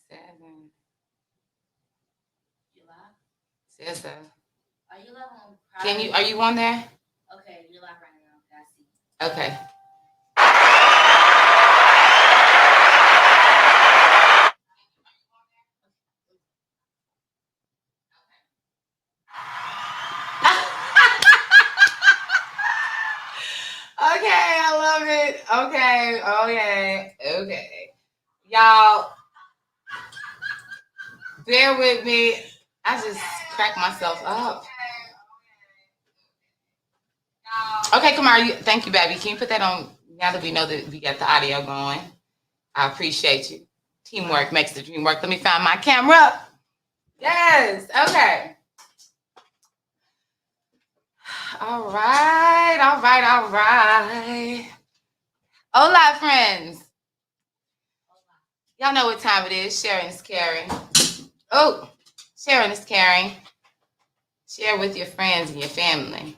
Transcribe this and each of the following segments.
7. Says so. Are you live on? Can you? Are you on there? Okay, you're live right now. I see. Okay. Okay, I love it. Okay. Y'all, bear with me. I just cracked myself up. Okay, Kamara, thank you, baby. Can you put that on now that we know that we got the audio going? I appreciate you. Teamwork makes the dream work. Let me find my camera. Yes, okay. All right. Hola, friends. Y'all know what time it is. Sharing is caring. Oh, sharing is caring. Share with your friends and your family.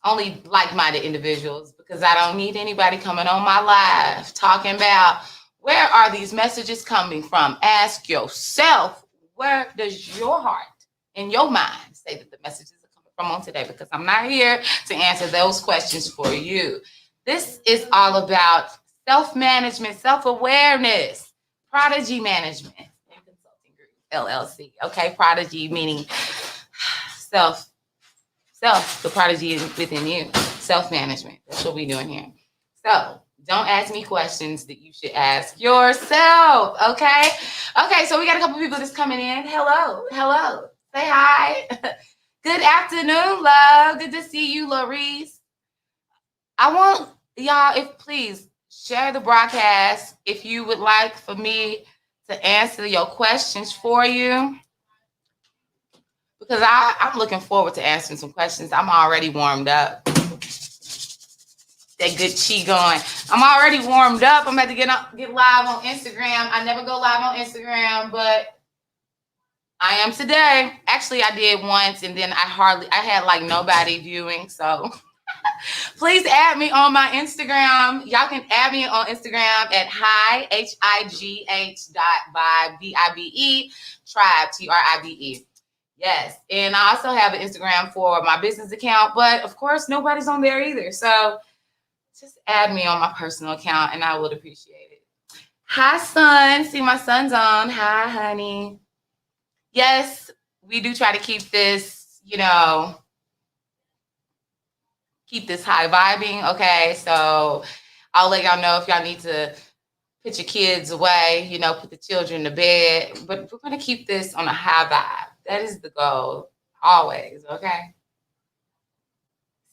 Only like-minded individuals, because I don't need anybody coming on my live talking about where are these messages coming from. Ask yourself, where does your heart and your mind say that the messages are coming from on today? Because I'm not here to answer those questions for you. This is all about self-management, self-awareness, Prodigy Management and Consulting Group, LLC. Okay, Prodigy meaning the prodigy within you, self-management. That's what we're doing here. So don't ask me questions that you should ask yourself, okay? Okay, so we got a couple people that's coming in. Hello. Say hi. Good afternoon, love. Good to see you, Laurice. I want y'all, if please share the broadcast if you would like for me to answer your questions for you. Because I'm looking forward to answering some questions. I'm already warmed up. That good chi going. I'm already warmed up. I'm about to get live on Instagram. I never go live on Instagram, but I am today. Actually, I did once, and then I had like nobody viewing. So please add me on my Instagram. Y'all can add me on Instagram at HIGH.vibe, VIBE, tribe, TRIBE. Yes, and I also have an Instagram for my business account, but of course, nobody's on there either. So just add me on my personal account, and I would appreciate it. Hi, son. See, my son's on. Hi, honey. Yes, we do try to keep this, keep this high vibing, okay? So I'll let y'all know if y'all need to put your kids away, put the children to bed. But we're going to keep this on a high vibe. That is the goal, always, okay?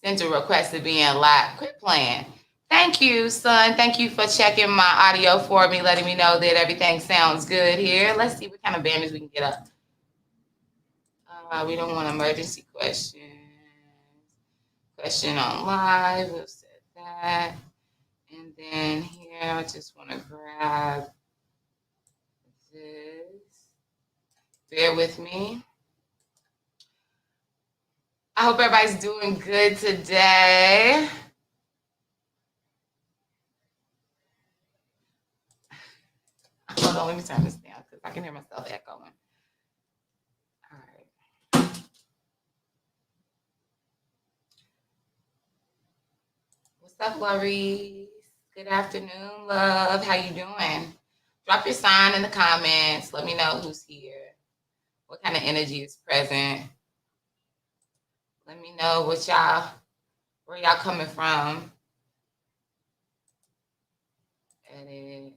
Send a request to be in live. Quit playing. Thank you, son. Thank you for checking my audio for me, letting me know that everything sounds good here. Let's see what kind of bandage we can get up. We don't want emergency questions. Question on live. We'll set that. And then here, I just want to grab this. Bear with me. I hope everybody's doing good today. Hold on, let me turn this down because I can hear myself echoing. All right. What's up, Laurice? Good afternoon, love. How you doing? Drop your sign in the comments. Let me know who's here. What kind of energy is present? Let me know where y'all coming from. Edit.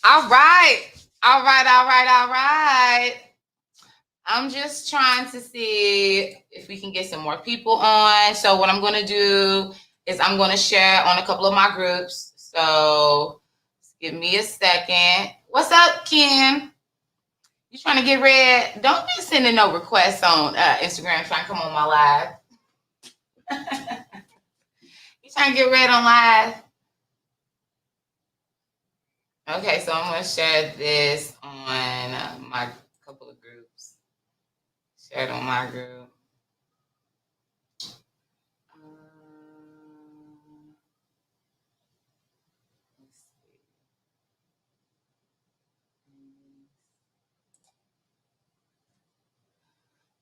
All right. All right. I'm just trying to see if we can get some more people on. So what I'm going to do is I'm going to share on a couple of my groups. So give me a second. What's up, Ken? You trying to get red? Don't be sending no requests on Instagram trying to come on my live. You trying to get red on live? Okay, so I'm going to share this on my couple of groups. Share it on my group. Let's see.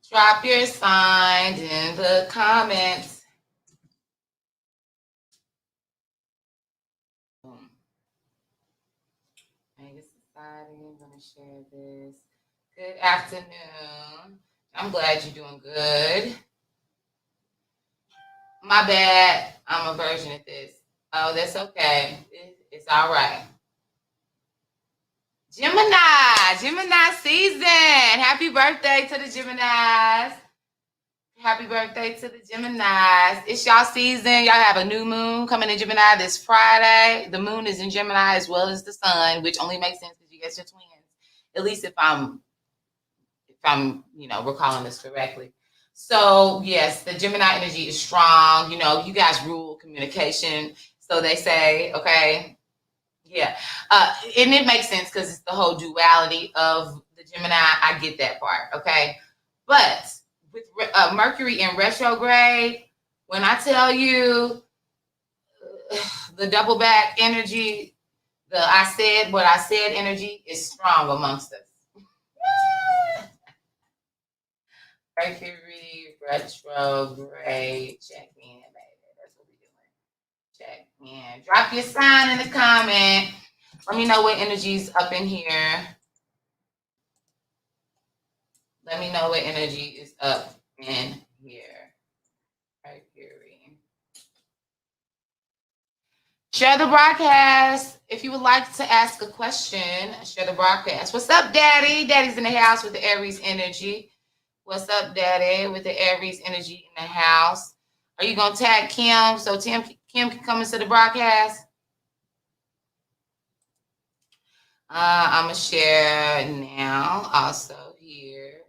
Drop your signs in the comments. Mega Society, I'm going to share this. Good afternoon. I'm glad you're doing good. My bad. I'm a version of this. Oh, that's okay. It's all right. Gemini season. Happy birthday to the Geminis. Happy birthday to the Geminis. It's y'all season. Y'all have a new moon coming in Gemini this Friday. The moon is in Gemini as well as the sun, which only makes sense because you guys are twins. At least if I'm recalling this correctly. So yes, the Gemini energy is strong. You guys rule communication. So they say, okay, yeah. And it makes sense because it's the whole duality of the Gemini. I get that part. Okay. But with Mercury in retrograde, when I tell you the double back energy, the I said what I said energy is strong amongst us. Mercury retrograde. Check in, baby. That's what we're doing. Check in. Drop your sign in the comment. Let me know what energy's up in here. Let me know what energy is up in here. Mercury. Share the broadcast. If you would like to ask a question, share the broadcast. What's up, Daddy? Daddy's in the house with the Aries energy. What's up, Daddy? With the Aries energy in the house. Are you going to tag Kim so Kim can come into the broadcast? I'm going to share now also here.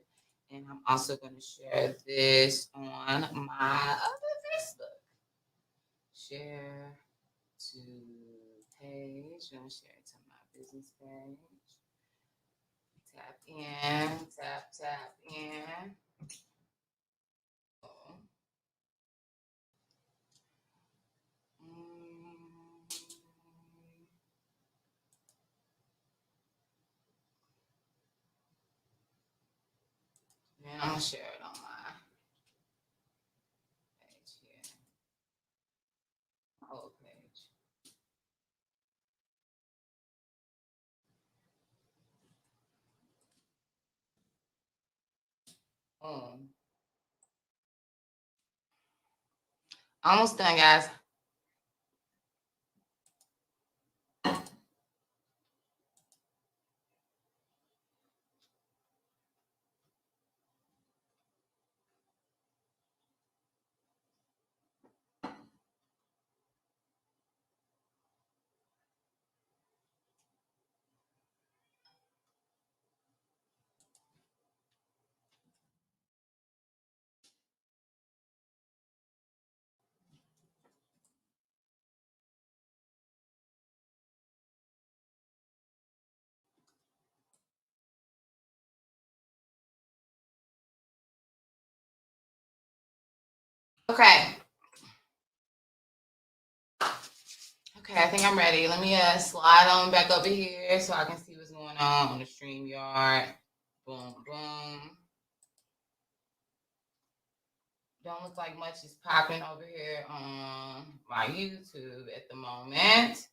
And I'm also going to share this on my other Facebook. Share to page. I'm going to share it to my business page. Tap in, tap in. And I'm going to share it on my page here. My old page. Almost done, guys. Okay. Okay, I think I'm ready. Let me slide on back over here so I can see what's going on the StreamYard. Boom, boom. Don't look like much is popping over here on my YouTube at the moment. Let's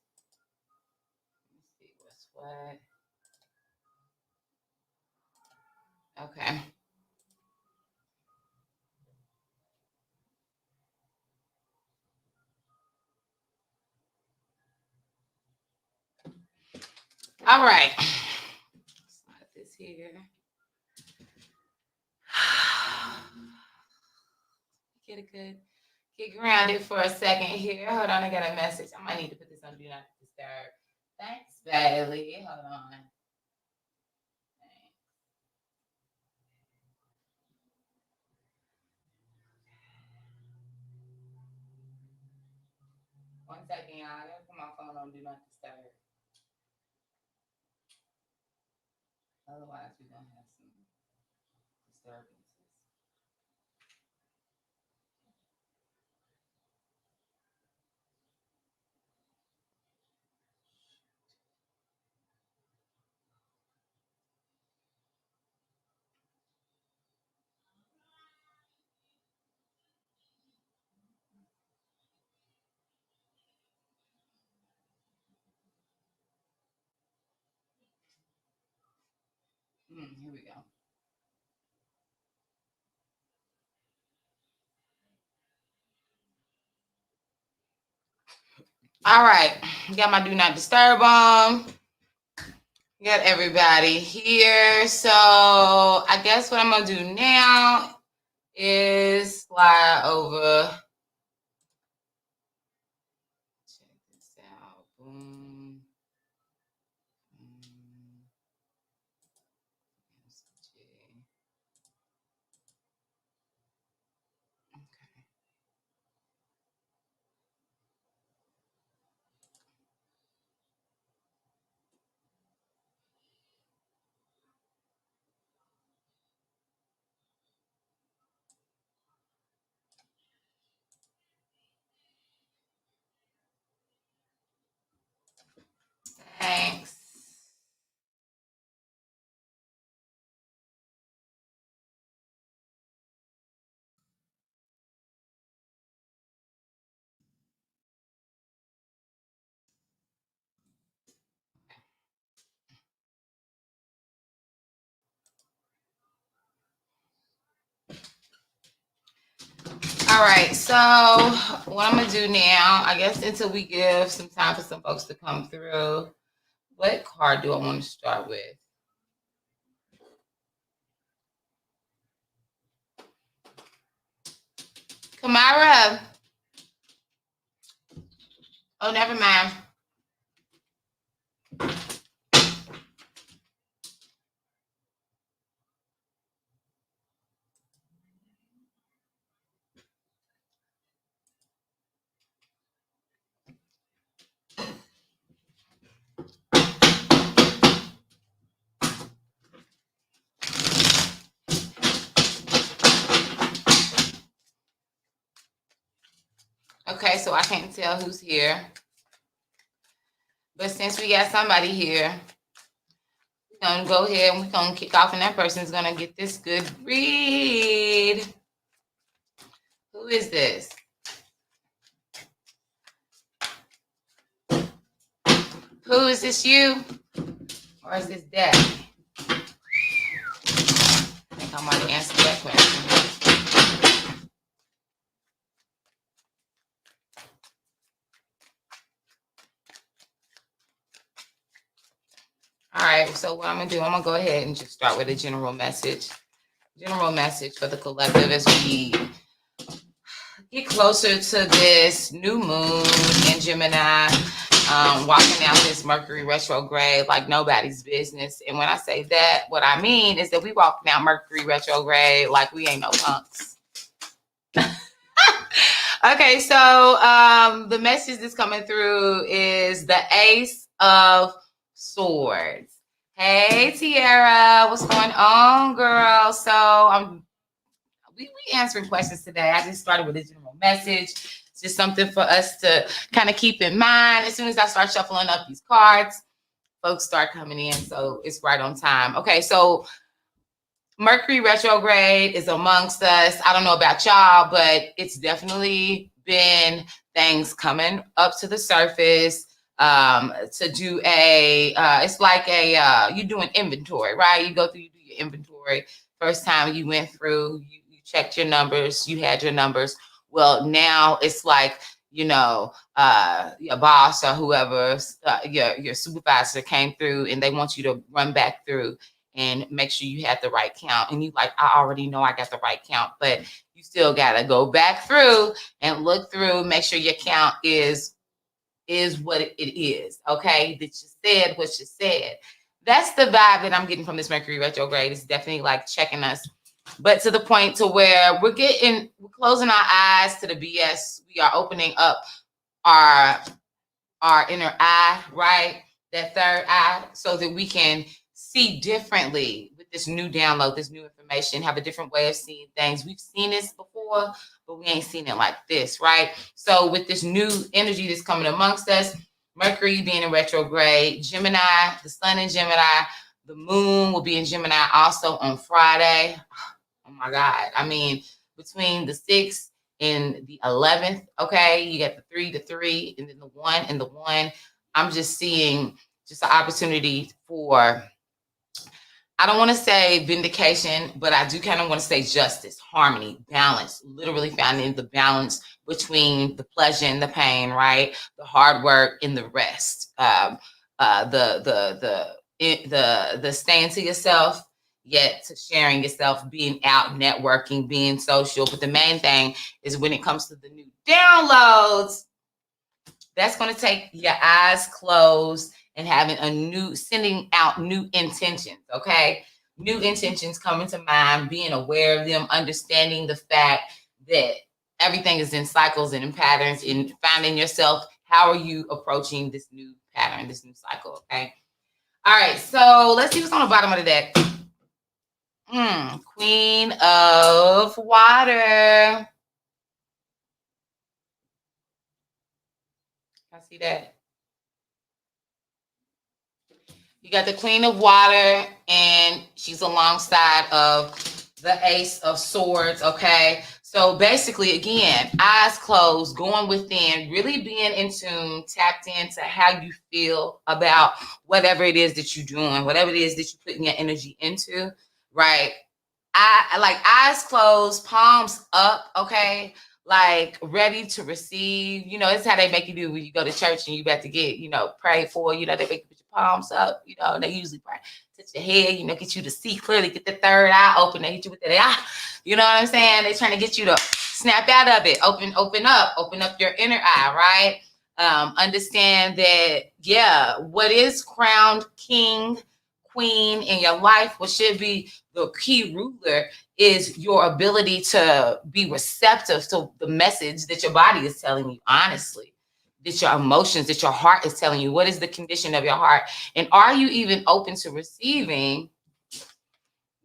see what's what. Okay. All right. Slide this here. Get grounded for a second here. Hold on, I got a message. I might need to put this on Do Not Disturb. Thanks, Bailey. Hold on. 1 second, y'all. I gotta put my phone on Do Not Disturb. Otherwise, we're gonna have some disturbances. Here we go. All right, got my Do Not Disturb on. Got everybody here. So I guess what I'm gonna do now is slide over. Check this out. Boom. Thanks. All right, so what I'm gonna do now, I guess until we give some time for some folks to come through, what card do I want to start with? Kamara. Oh, never mind. Okay, so I can't tell who's here. But since we got somebody here, we're going to go ahead and we're going to kick off, and that person's going to get this good read. Who is this? Who is this, you? Or is this Daddy? I think I might have answered that question. All right, so what I'm going to do, I'm going to go ahead and just start with a general message. General message for the collective as we get closer to this new moon in Gemini, walking out this Mercury retrograde like nobody's business. And when I say that, what I mean is that we walking out Mercury retrograde like we ain't no punks. Okay, so the message that's coming through is the Ace of Swords. Hey, Tiara, what's going on, girl? So we answering questions today. I just started with a general message. It's just something for us to kind of keep in mind. As soon as I start shuffling up these cards, folks start coming in, so it's right on time. Okay, so Mercury retrograde is amongst us. I don't know about y'all, but it's definitely been things coming up to the surface to do it's like you do an inventory, right? You go through, you do your inventory. First time you went through, you checked your numbers, you had your numbers. Well, now it's like, your boss or whoever, your supervisor came through and they want you to run back through and make sure you had the right count. And you like, I already know I got the right count, but you still got to go back through and look through, make sure your count is what it is. Okay. That you said what you said. That's the vibe that I'm getting from this Mercury retrograde. It's definitely like checking us, but to the point to where we're closing our eyes to the BS. We are opening up our inner eye, right? That third eye, so that we can see differently with this new download, this new information, have a different way of seeing things. We've seen this before, but we ain't seen it like this, right? So with this new energy that's coming amongst us, Mercury being in retrograde, Gemini, the sun in Gemini, the moon will be in Gemini also on Friday. Oh my God. I mean, between the 6th and the 11th, okay, you got the 3 to 3, and then the 1 and the 1. I'm just seeing just an opportunity for, I don't want to say vindication, but I do kind of want to say justice, harmony, balance, literally finding the balance between the pleasure and the pain, right? The hard work and the rest. The staying to yourself, yet to sharing yourself, being out, networking, being social. But the main thing is when it comes to the new downloads, that's going to take your eyes closed and having sending out new intentions, okay? New intentions coming to mind, being aware of them, understanding the fact that everything is in cycles and in patterns, and finding yourself, how are you approaching this new pattern, this new cycle, okay? All right, so let's see what's on the bottom of the deck. Queen of Water. I see that. You got the Queen of Water, and she's alongside of the Ace of Swords, okay? So basically, again, eyes closed, going within, really being in tune, tapped into how you feel about whatever it is that you're doing, whatever it is that you're putting your energy into, right? I like eyes closed, palms up, okay? Like ready to receive. You know, it's how they make you do when you go to church and you about to get, prayed for. You know, they make you put your palms up. You know, they usually pray, touch your head, get you to see clearly, get the third eye open. They hit you with that eye. You know what I'm saying? They're trying to get you to snap out of it. Open up your inner eye, right? Understand that, yeah, what is crowned king, queen in your life, what should be the key ruler, is your ability to be receptive to the message that your body is telling you, honestly, that your emotions, that your heart is telling you. What is the condition of your heart? And are you even open to receiving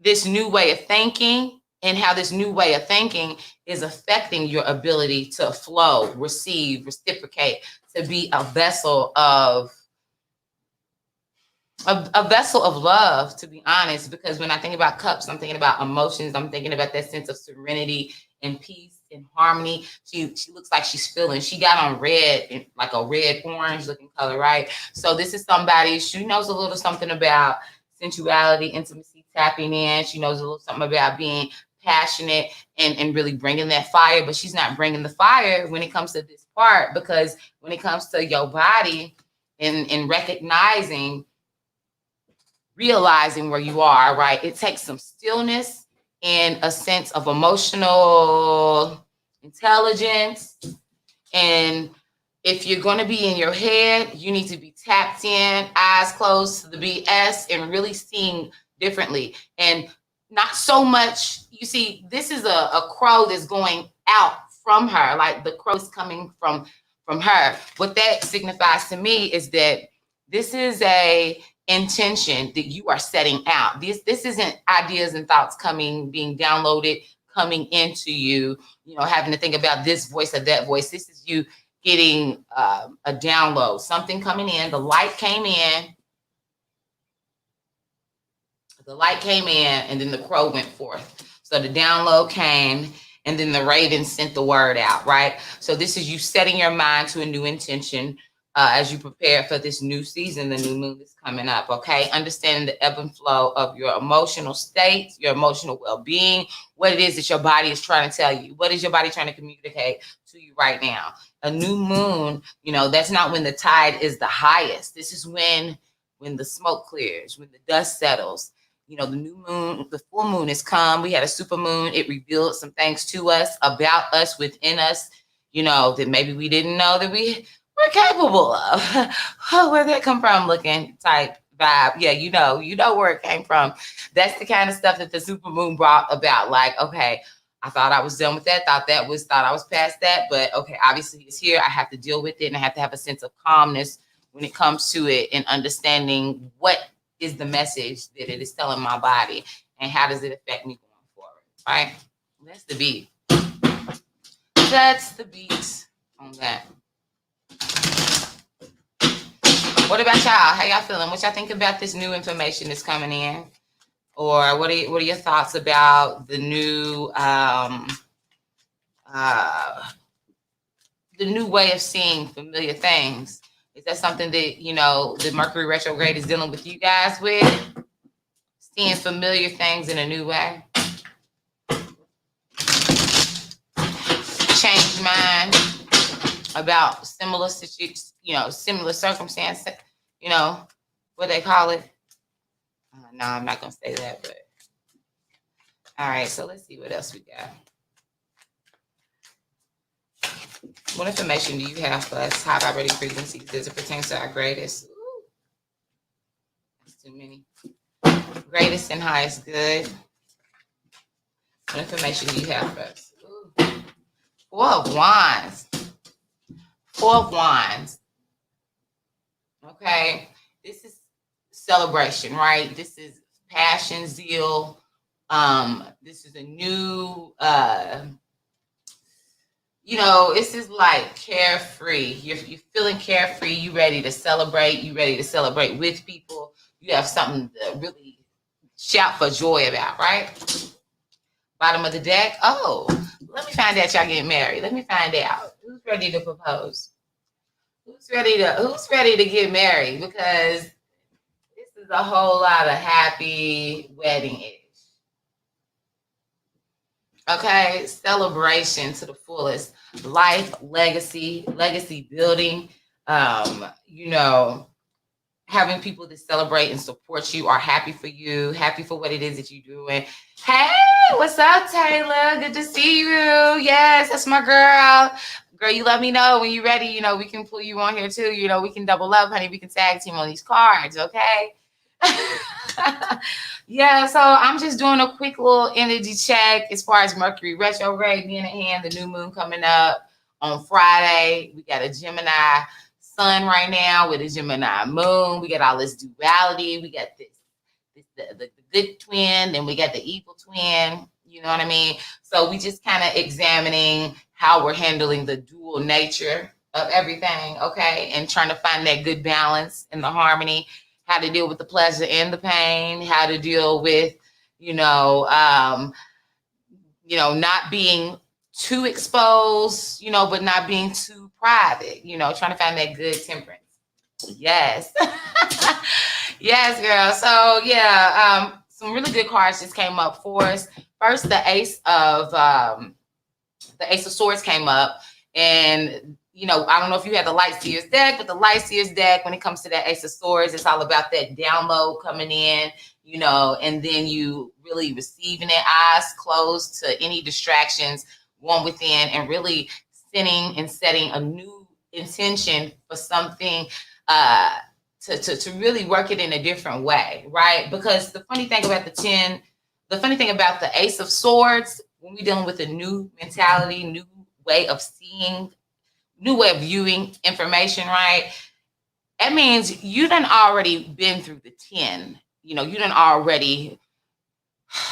this new way of thinking, and how this new way of thinking is affecting your ability to flow, receive, reciprocate, to be a vessel of love, to be honest? Because when I think about cups, I'm thinking about emotions. I'm thinking about that sense of serenity and peace and harmony. She looks like she's feeling. She got on red, like a red orange looking color, right? So this is somebody, she knows a little something about sensuality, intimacy, tapping in. She knows a little something about being passionate and really bringing that fire. But she's not bringing the fire when it comes to this part, because when it comes to your body and realizing where you are, right? It takes some stillness and a sense of emotional intelligence. And if you're going to be in your head, you need to be tapped in, eyes closed to the BS, and really seeing differently. And not so much, you see, this is a crow that's going out from her, like the crow is coming from her. What that signifies to me is that this is a intention that you are setting out. This isn't ideas and thoughts being downloaded, coming into you, having to think about this voice or that voice. This is you getting a download, something coming in. The light came in, and then the crow went forth. So the download came, and then the raven sent the word out, right? So this is you setting your mind to a new intention, as you prepare for this new season, the new moon is coming up, okay? Understanding the ebb and flow of your emotional state, your emotional well-being, what it is that your body is trying to tell you. What is your body trying to communicate to you right now? A new moon, that's not when the tide is the highest. This is when the smoke clears, when the dust settles. The new moon, the full moon has come. We had a super moon. It revealed some things to us, about us, within us, that maybe we didn't know that we're capable of. Oh, where'd that come from? Looking type vibe. Yeah, you know where it came from. That's the kind of stuff that the super moon brought about. Like, okay, I thought I was done with that. Thought I was past that. But okay, obviously it's here. I have to deal with it, and I have to have a sense of calmness when it comes to it, and understanding what is the message that it is telling my body, and how does it affect me going forward. Right? That's the beat. That's the beat on that. What about y'all? How y'all feeling? What y'all think about this new information that's coming in? Or what are your thoughts about the new way of seeing familiar things? Is that something that, the Mercury retrograde is dealing with you guys with? Seeing familiar things in a new way? Change mind about similar situations, similar circumstances, what they call it. No, I'm not going to say that, but all right, so let's see what else we got. What information do you have for us? High vibrating frequencies as it pertains to our greatest? Ooh, that's too many. Greatest and highest good. What information do you have for us? Ooh. Four of Wands. Four of Wands. Okay, this is celebration, right? This is passion, zeal. This is a new, this is like carefree. You're feeling carefree. You ready to celebrate. You ready to celebrate with people. You have something to really shout for joy about, right? Bottom of the deck. Oh, let me find out y'all getting married. Let me find out who's ready to propose. Who's ready to get married? Because this is a whole lot of happy wedding-ish. Okay, celebration to the fullest. Life, legacy building. Having people that celebrate and support you, are happy for you, happy for what it is that you're doing. Hey, what's up, Taylor? Good to see you. Yes, that's my girl. Girl, you let me know when you're ready. We can pull you on here too. We can double up, honey. We can tag team on these cards, okay? Yeah, so I'm just doing a quick little energy check as far as Mercury retrograde being at hand, the new moon coming up on Friday. We got a Gemini sun right now with a Gemini moon. We got all this duality. We got the good twin, then we got the evil twin. You know what I mean? So we just kind of examining how we're handling the dual nature of everything, okay? And trying to find that good balance and the harmony, how to deal with the pleasure and the pain, how to deal with, not being too exposed, but not being too private, trying to find that good temperance. Yes. Yes, girl. So yeah, some really good cards just came up for us. First, the Ace of Swords came up, and I don't know if you had the Light Seers deck, but the Light Seers deck, when it comes to that Ace of Swords, it's all about that download coming in, and then you really receiving it, eyes closed to any distractions, going within and really setting a new intention for something, to really work it in a different way, right? Because the funny thing about the Ace of Swords, when we're dealing with a new mentality, new way of seeing, new way of viewing information, right? That means you done already been through the 10. You done already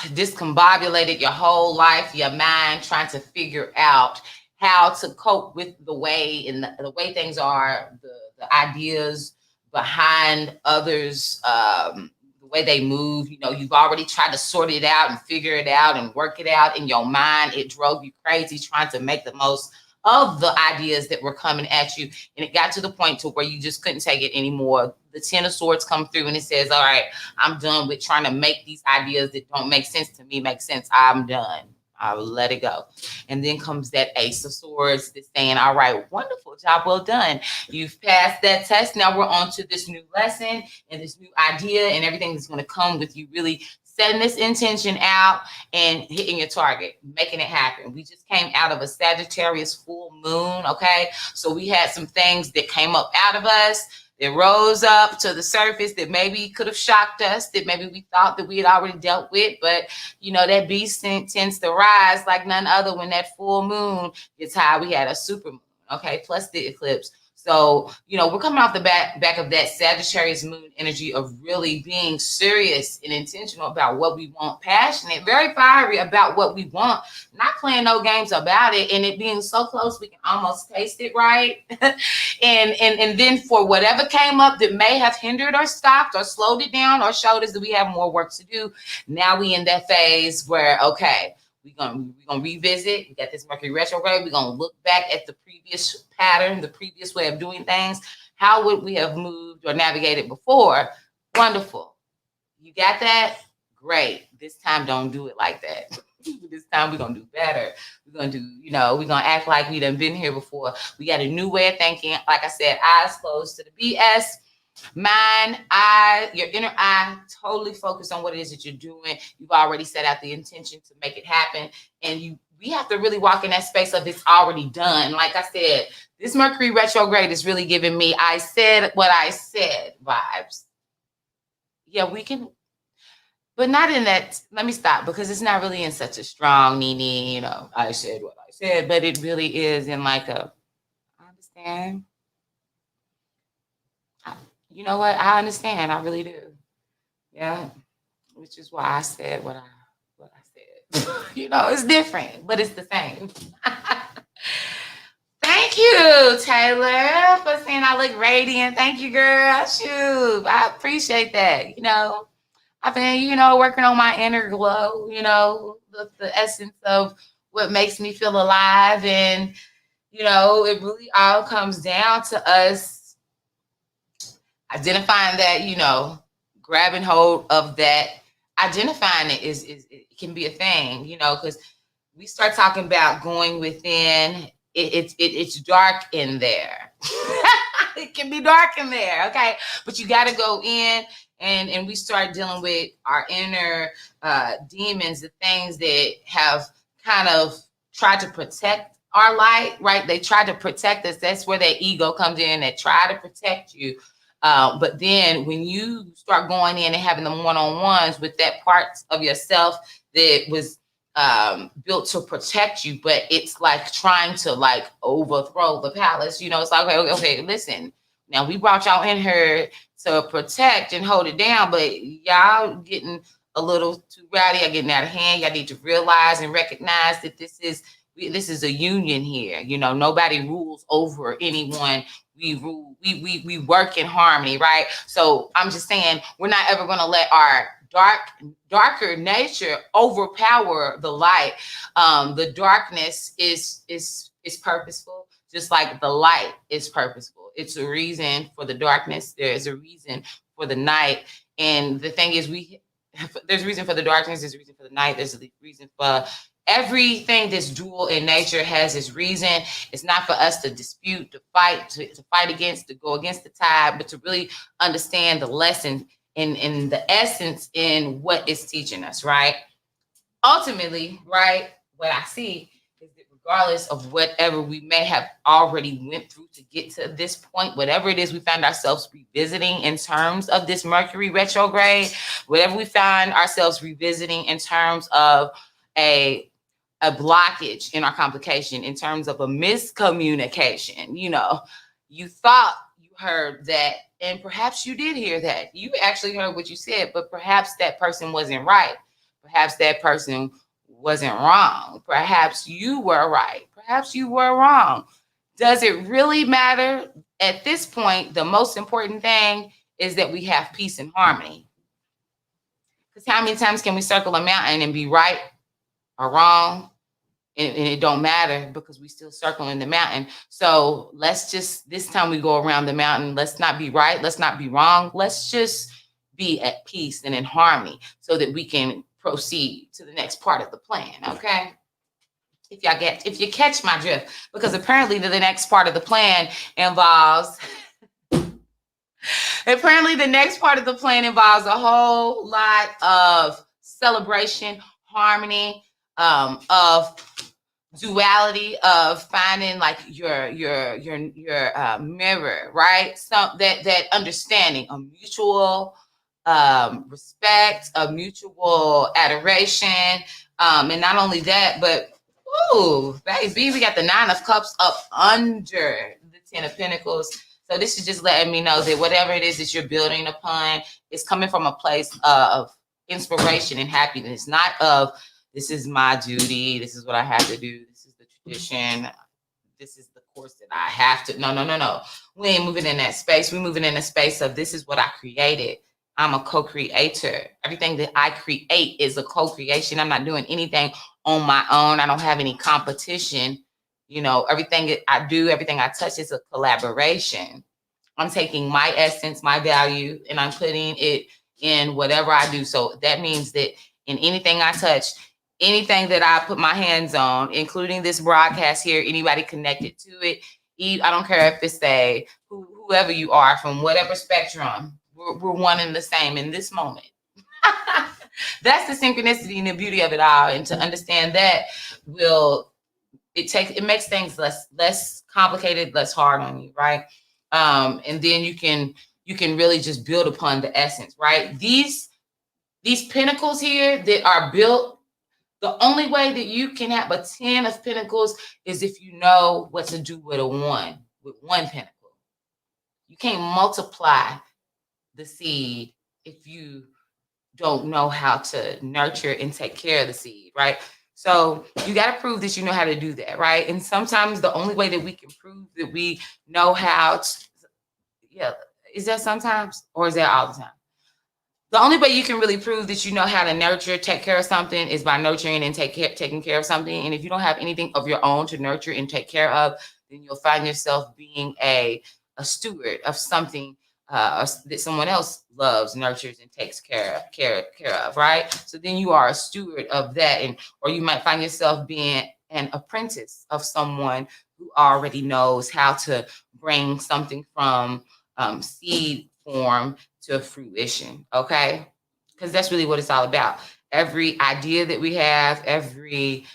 discombobulated your whole life, your mind, trying to figure out how to cope with the way and the way things are, the ideas behind others, the way they move. You've already tried to sort it out and figure it out and work it out in your mind. It drove you crazy trying to make the most of the ideas that were coming at you. And it got to the point to where you just couldn't take it anymore. The Ten of Swords come through and it says, all right, I'm done with trying to make these ideas that don't make sense to me make sense. I'm done. I'll let it go. And then comes that Ace of Swords that's saying, all right, wonderful job, well done. You've passed that test. Now we're on to this new lesson and this new idea, and everything is going to come with you really setting this intention out and hitting your target, making it happen. We just came out of a Sagittarius full moon, okay? So we had some things that came up out of us that rose up to the surface that maybe could have shocked us, that maybe we thought that we had already dealt with. But, that beast tends to rise like none other when that full moon gets high. We had a super moon, okay, plus the eclipse. So, we're coming off the back of that Sagittarius moon energy of really being serious and intentional about what we want, passionate, very fiery about what we want, not playing no games about it, and it being so close we can almost taste it, right? and then for whatever came up that may have hindered or stopped or slowed it down or showed us that we have more work to do, now we in that phase where, okay, we're gonna revisit. We got this Mercury retrograde. We're gonna look back at the previous pattern, the previous way of doing things. How would we have moved or navigated before? Wonderful. You got that? Great. This time, don't do it like that. This time, we're gonna do better. We're gonna do, we're gonna act like we done been here before. We got a new way of thinking. Like I said, eyes closed to the BS. Mind, your inner eye, totally focus on what it is that you're doing. You've already set out the intention to make it happen. And we have to really walk in that space of it's already done. Like I said, this Mercury retrograde is really giving me I said what I said vibes. Yeah, we can, but not in that. Let me stop, because it's not really in such a strong, I said what I said, but it really is in like I understand. You know what? I understand. I really do. Yeah. Which is why I said what I said. It's different, but it's the same. Thank you, Taylor, for saying I look radiant. Thank you, girl. Shoot. I appreciate that. I've been, working on my inner glow, the essence of what makes me feel alive. And, it really all comes down to us identifying that, grabbing hold of that, identifying it it can be a thing, because we start talking about going within. It's dark in there. It can be dark in there, okay? But you got to go in, and we start dealing with our inner demons, the things that have kind of tried to protect our light, right? They try to protect us. That's where that ego comes in. They try to protect you. But then when you start going in and having the one-on-ones with that part of yourself that was built to protect you, but it's like trying to like overthrow the palace, it's like, okay, listen, now we brought y'all in here to protect and hold it down, but y'all getting a little too rowdy, y'all getting out of hand. Y'all need to realize and recognize that this is a union here. Nobody rules over anyone. We rule, we work in harmony, right? So I'm just saying, we're not ever going to let our darker nature overpower the light. The darkness is purposeful, just like the light is purposeful. It's a reason for the darkness. There is a reason for the night. And the thing is, there's a reason for the darkness. There's a reason for the night. There's a reason for everything that's dual in nature has its reason. It's not for us to dispute, to fight, to fight against, to go against the tide, but to really understand the lesson in the essence in what it's teaching us, right? Ultimately, right, what I see is that regardless of whatever we may have already went through to get to this point, whatever it is we find ourselves revisiting in terms of this Mercury retrograde, whatever we find ourselves revisiting in terms of a blockage in our complication, in terms of a miscommunication, you thought you heard that, and perhaps you did hear that. You actually heard what you said, but perhaps that person wasn't right. Perhaps that person wasn't wrong. Perhaps you were right. Perhaps you were wrong. Does it really matter? At this point, the most important thing is that we have peace and harmony. Because how many times can we circle a mountain and be right or wrong? And it don't matter, because we still circling the mountain. So let's just, this time we go around the mountain, let's not be right, let's not be wrong. Let's just be at peace and in harmony so that we can proceed to the next part of the plan, okay? If you catch my drift, because apparently the next part of the plan involves a whole lot of celebration, harmony, of duality of finding like your mirror, right? So that understanding, a mutual respect, a mutual adoration, and not only that, but ooh, baby, we got the 9 of Cups up under the 10 of Pentacles. So this is just letting me know that whatever it is that you're building upon is coming from a place of inspiration and happiness, not of this is my duty, this is what I have to do, this is the tradition, this is the course that I have to. No. We ain't moving in that space. We're moving in a space of this is what I created. I'm a co-creator. Everything that I create is a co-creation. I'm not doing anything on my own. I don't have any competition. You know, everything that I do, everything I touch is a collaboration. I'm taking my essence, my value, and I'm putting it in whatever I do. So that means that in anything I touch, anything that I put my hands on, including this broadcast here, anybody connected to it, I don't care if it's whoever you are from whatever spectrum, we're one and the same in this moment. That's the synchronicity and the beauty of it all. And to understand that it makes things less complicated, less hard on you, right? And then you can really just build upon the essence, right? These pentacles here that are built, the only way that you can have a 10 of Pentacles is if you know what to do with one pentacle. You can't multiply the seed if you don't know how to nurture and take care of the seed, right? So you got to prove that you know how to do that, right? And sometimes the only way that we can prove that we know how to, is that sometimes, or is that all the time? The only way you can really prove that you know how to nurture, take care of something is by nurturing and taking care of something. And if you don't have anything of your own to nurture and take care of, then you'll find yourself being a steward of something that someone else loves, nurtures, and takes care of, right? So then you are a steward of that, or you might find yourself being an apprentice of someone who already knows how to bring something from seed form to fruition, okay? Because that's really what it's all about. Every idea that we have, every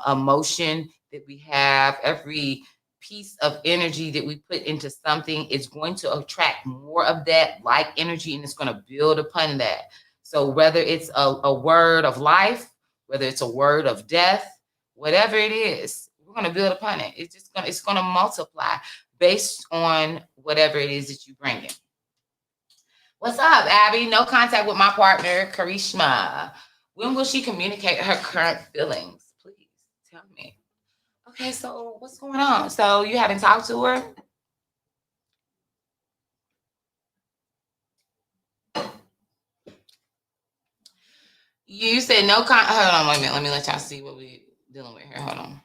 emotion that we have, every piece of energy that we put into something is going to attract more of that like energy, and it's going to build upon that. So whether it's a word of life, whether it's a word of death, whatever it is, we're going to build upon it. It's going to multiply based on whatever it is that you bring in. What's up, Abby? No contact with my partner, Karishma. When will she communicate her current feelings? Please tell me. Okay, so what's going on? So you haven't talked to her? You said no hold on, wait a minute. Let me let y'all see what we're dealing with here. Hold on.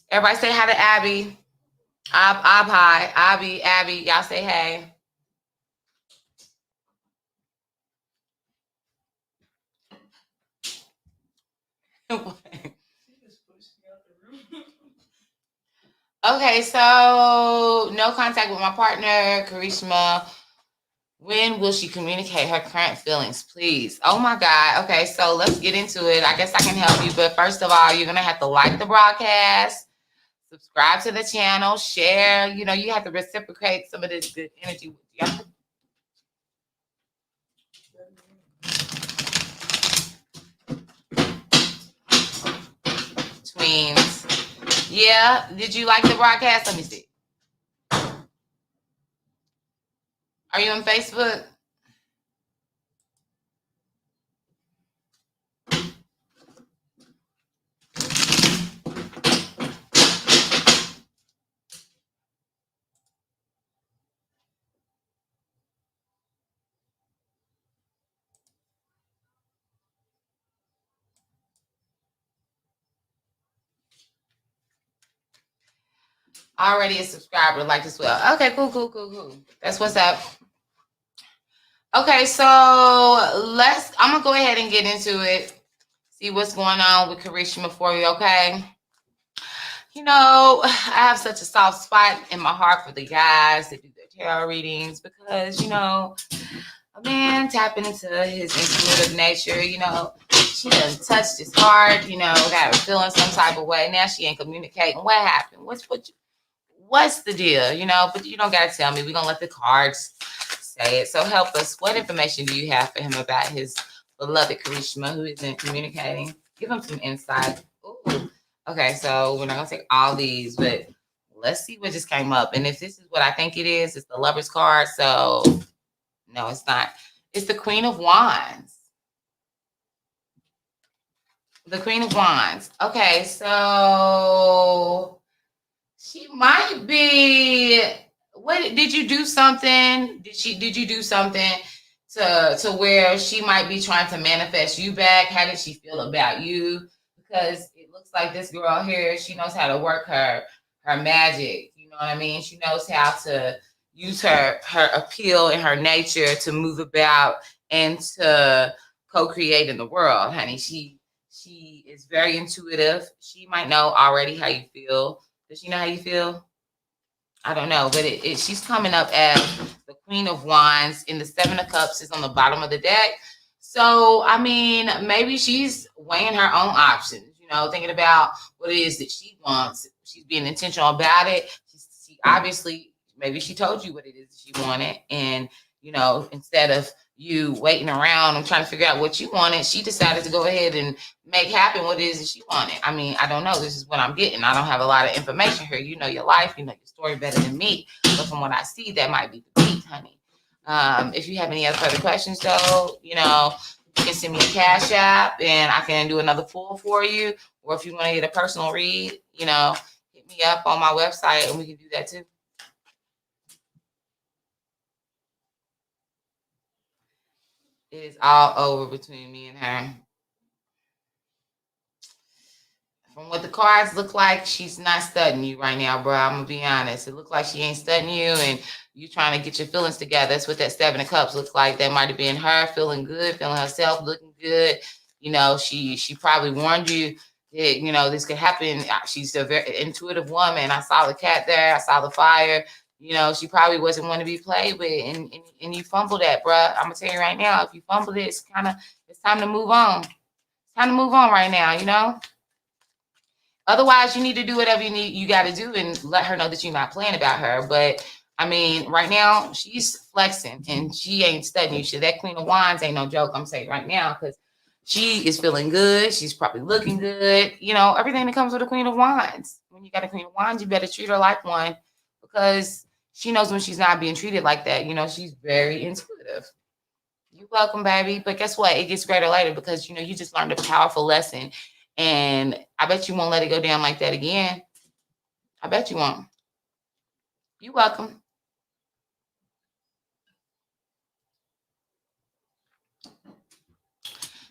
Everybody say hi to Abby. Hi. Abby. Y'all say hey. Okay, so no contact with my partner, Karishma. When will she communicate her current feelings, please? Oh my God. Okay, so let's get into it. I guess I can help you, but first of all, you're gonna have to like the broadcast, subscribe to the channel, share. You know, you have to reciprocate some of this good energy with you. Tweens. Yeah, did you like the broadcast? Let me see. Are you on Facebook? Already a subscriber, like as well. Okay, cool. That's what's up. Okay, so I'm gonna go ahead and get into it. See what's going on with Karishma for you, okay? You know, I have such a soft spot in my heart for the guys that do their tarot readings because, you know, a man tapping into his intuitive nature, you know, she done touched his heart, got her feeling some type of way. Now she ain't communicating. What happened? What's the deal? But you don't gotta tell me. We're gonna let the cards say it. So help us. What information do you have for him about his beloved Karishma who isn't communicating? Give him some insight. Ooh. Okay, so we're not gonna take all these, but let's see what just came up. And if this is what I think it is, it's the Lover's card. So no, it's not. It's the Queen of Wands. The Queen of Wands. Okay, so she might be. What did you do something? Did you do something to where she might be trying to manifest you back? How did she feel about you? Because it looks like this girl here, she knows how to work her magic. You know what I mean? She knows how to use her appeal and her nature to move about and to co-create in the world, honey. She is very intuitive. She might know already how you feel. Does she know how you feel? I don't know, but she's coming up as the Queen of Wands, and the Seven of Cups is on the bottom of the deck. So, I mean, maybe she's weighing her own options, thinking about what it is that she wants. She's being intentional about it. She obviously, maybe she told you what it is that she wanted, and, instead of you waiting around and trying to figure out what you wanted, she decided to go ahead and make happen what it is that she wanted. I mean, I don't know. This is what I'm getting. I don't have a lot of information here. You know your life, you know your story better than me. But from what I see, that might be the beat, honey. If you have any other further questions, though, you can send me a Cash App and I can do another pull for you. Or if you want to get a personal read, hit me up on my website and we can do that too. It is all over between me and her. From what the cards look like, she's not studying you right now, bro. I'm gonna be honest. It looks like she ain't studying you, and you trying to get your feelings together. That's what that Seven of Cups looks like. That might have been her feeling good, feeling herself, looking good. She probably warned you that this could happen. She's a very intuitive woman. I saw the cat there. I saw the fire. She probably wasn't one to be played with, and you fumbled that, bro. I'm gonna tell you right now. If you fumbled it, it's time to move on. It's time to move on right now. Otherwise, you need to do whatever you got to do and let her know that you're not playing about her. But I mean, right now she's flexing and she ain't studying you. That Queen of Wands ain't no joke. I'm saying right now because she is feeling good. She's probably looking good. Everything that comes with a Queen of Wands. When you got a Queen of Wands, you better treat her like one because she knows when she's not being treated like that. She's very intuitive. You're welcome, baby. But guess what? It gets greater later because you just learned a powerful lesson. And I bet you won't let it go down like that again. I bet you won't. You're welcome.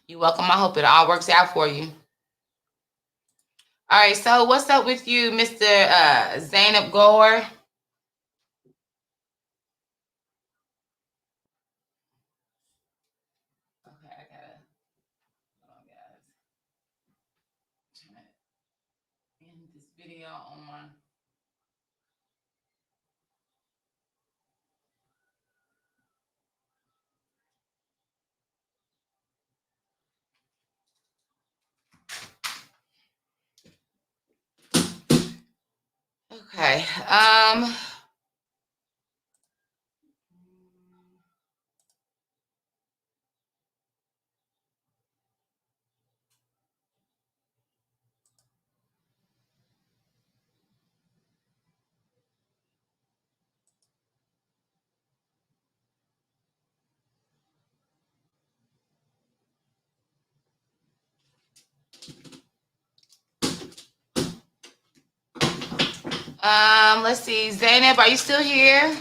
You're welcome. I hope it all works out for you. All right. So what's up with you, Mr. Zainab Gore? Okay, I gotta. Hold on, guys. I'm trying to end this video on my. Okay. Let's see. Zainab, are you still here?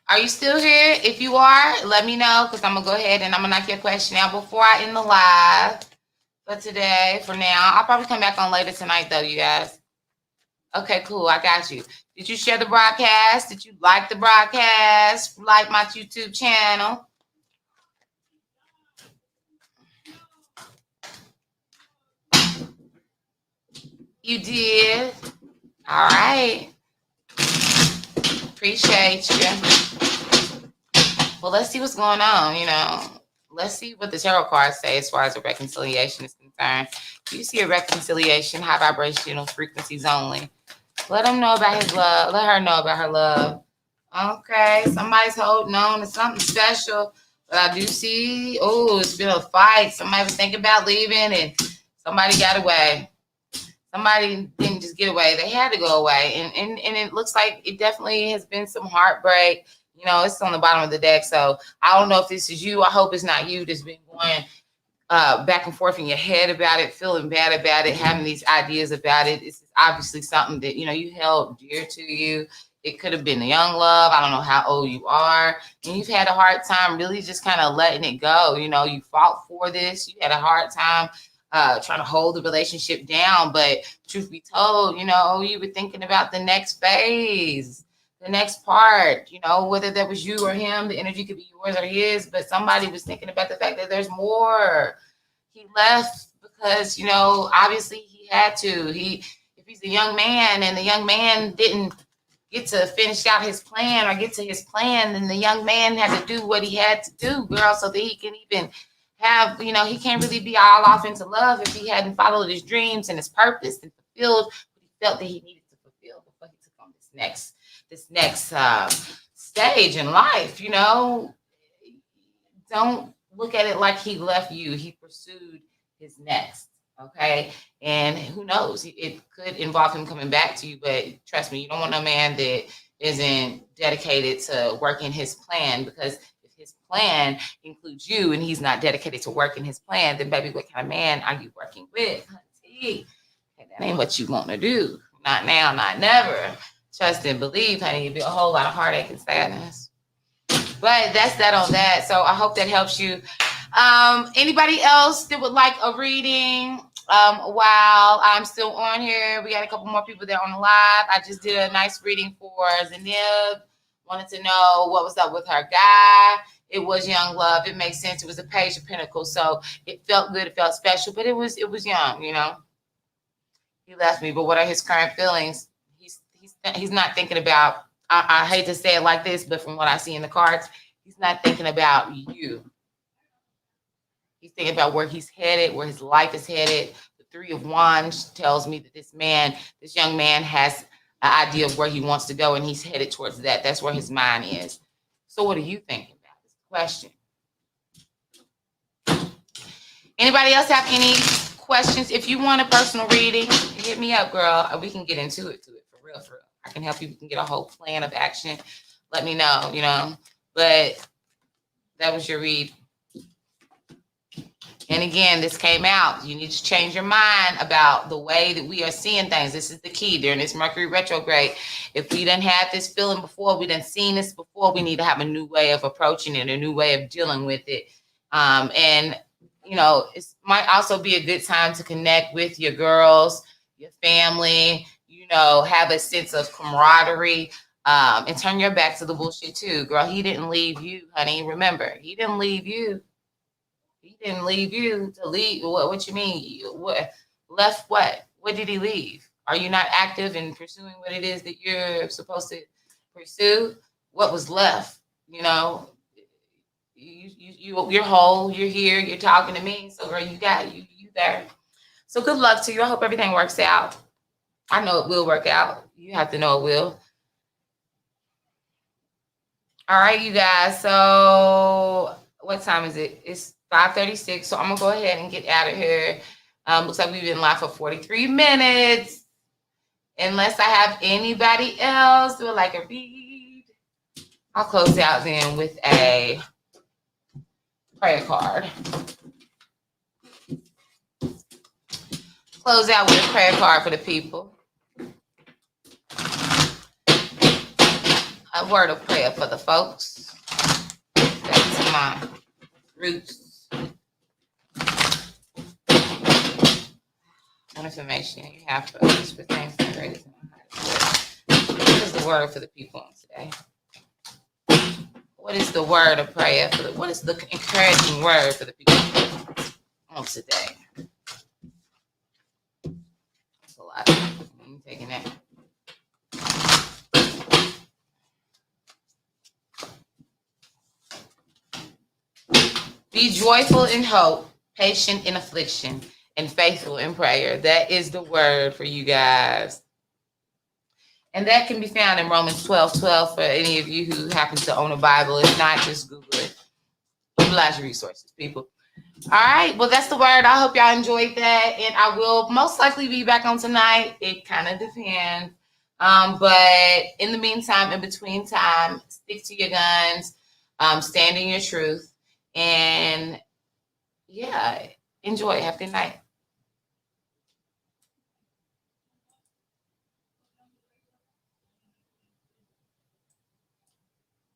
Are you still here? If you are, let me know because I'm going to go ahead and I'm going to knock your question out before I end the live for today. For now, I'll probably come back on later tonight, though, you guys. Okay, cool. I got you. Did you share the broadcast? Did you like the broadcast? Like my YouTube channel? You did. All right. Appreciate you. Well, let's see what's going on, Let's see what the tarot cards say as far as a reconciliation is concerned. If you see a reconciliation, high vibrational frequencies only. Let him know about his love. Let her know about her love. Okay, somebody's holding on to something special. But I do see, it's been a fight. Somebody was thinking about leaving and somebody got away. Somebody didn't just get away. They had to go away. And it looks like it definitely has been some heartbreak. It's on the bottom of the deck. So I don't know if this is you. I hope it's not you that's been going back and forth in your head about it, feeling bad about it, having these ideas about it. It's obviously something that, you held dear to you. It could have been a young love. I don't know how old you are. And you've had a hard time really just kind of letting it go. You fought for this. You had a hard time trying to hold the relationship down. But truth be told, you were thinking about the next phase, the next part, whether that was you or him, the energy could be yours or his, but somebody was thinking about the fact that there's more. He left because, obviously he had to. If he's a young man and the young man didn't get to finish out his plan or get to his plan, then the young man had to do what he had to do, girl, so that he can even have, he can't really be all off into love if he hadn't followed his dreams and his purpose and fulfilled what he felt that he needed to fulfill before he took on this next stage in life. Don't look at it like he left you. He pursued his next. Okay. And who knows? It could involve him coming back to you, but trust me, you don't want a man that isn't dedicated to working his plan, because if his plan includes you and he's not dedicated to working his plan, then baby, what kind of man are you working with? Honey, that ain't what you want to do. Not now, not never. Trust and believe, honey, it'd be a whole lot of heartache and sadness. But that's that on that. So I hope that helps you. Anybody else that would like a reading while I'm still on here? We got a couple more people there on the live. I just did a nice reading for Zanib. Wanted to know what was up with her guy. It was young love. It makes sense. It was a Page of Pentacles. So it felt good. It felt special, but it was young, He left me, but what are his current feelings? He's not thinking about, I hate to say it like this, but from what I see in the cards, he's not thinking about you. He's thinking about where he's headed, where his life is headed. The Three of Wands tells me that this young man has an idea of where he wants to go, and he's headed towards that. That's where his mind is. So what are you thinking about? This question. Anybody else have any questions? If you want a personal reading, hit me up, girl. We can get into it for real. I can help you. We can get a whole plan of action. Let me know, But that was your read. And again, this came out. You need to change your mind about the way that we are seeing things. This is the key during this Mercury retrograde. If we done had this feeling before, we done seen this before, we need to have a new way of approaching it, a new way of dealing with it. And it might also be a good time to connect with your girls, your family, have a sense of camaraderie, and turn your back to the bullshit too. Girl, he didn't leave you, honey. Remember, he didn't leave you. He didn't leave you to leave. What you mean? What left? What did he leave? Are you not active in pursuing what it is that you're supposed to pursue? What was left? You're whole. You're here. You're talking to me. So girl, you got you there. So good luck to you. I hope everything works out. I know it will work out. You have to know it will. All right, you guys. So what time is it? It's 5:36. So I'm going to go ahead and get out of here. Looks like we've been live for 43 minutes. Unless I have anybody else who would like a read, I'll close out then with a prayer card. Close out with a prayer card for the people. A word of prayer for the folks. Back to my roots. What information you have for us for things that are greatest in my heart? What is the word for the people on today? What is the word of prayer for what is the encouraging word for the people on today? That's a lot. I'm taking that. Be joyful in hope, patient in affliction, and faithful in prayer. That is the word for you guys. And that can be found in Romans 12:12 for any of you who happen to own a Bible. If not, just Google it. Utilize your resources, people. All right. Well, that's the word. I hope y'all enjoyed that. And I will most likely be back on tonight. It kind of depends. But in the meantime, in between time, stick to your guns, stand in your truth, and yeah, enjoy. Have a good night.